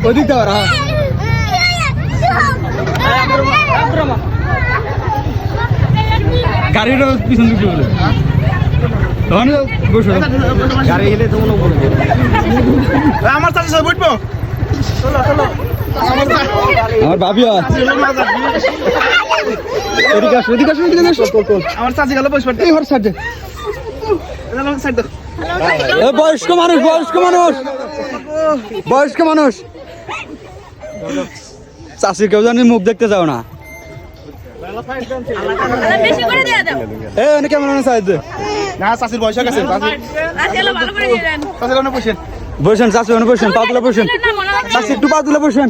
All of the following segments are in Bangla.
ওদিক দাও হ্যাঁ গাড়ির পিছন দিকে বলে তখন বসো গাড়ি গেলে তো মনে পড়বে আমার সাথে সব উঠবো আমার ভাবি আমার চাচি গেল বসে এই হর সাইডে বয়স্ক মানুষ চাষির কেউ জানি মুখ দেখতে যাও না কেমন না চাচির বয়স হয়ে গেছে বসেন চাষি বসেন পা তুলে বসেন চাষি একটু পা তুলে বসেন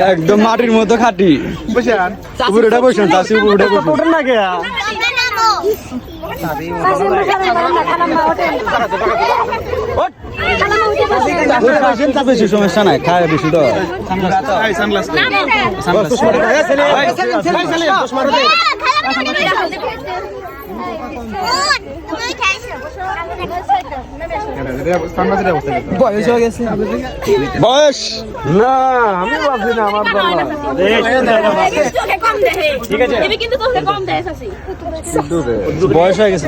একদম মাটির মতো খাটি উপরে বসেন চাষি উপরে বসেন না কে বেশি সমস্যা নাই খায় বেশি তো বয়স না আমি ভাবছি না আমার বয়স হয়ে গেছে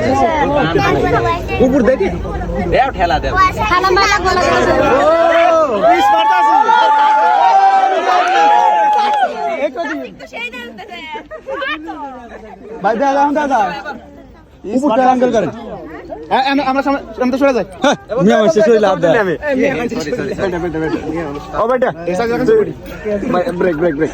কুকুর দেখি ঠেলা দেব ভাই দাদা উপর অ্যাঙ্গেল করেন আমরা সামনে সরে যাই মিয়া শেষ হইল লাভ দেয় ও বেটা ব্রেক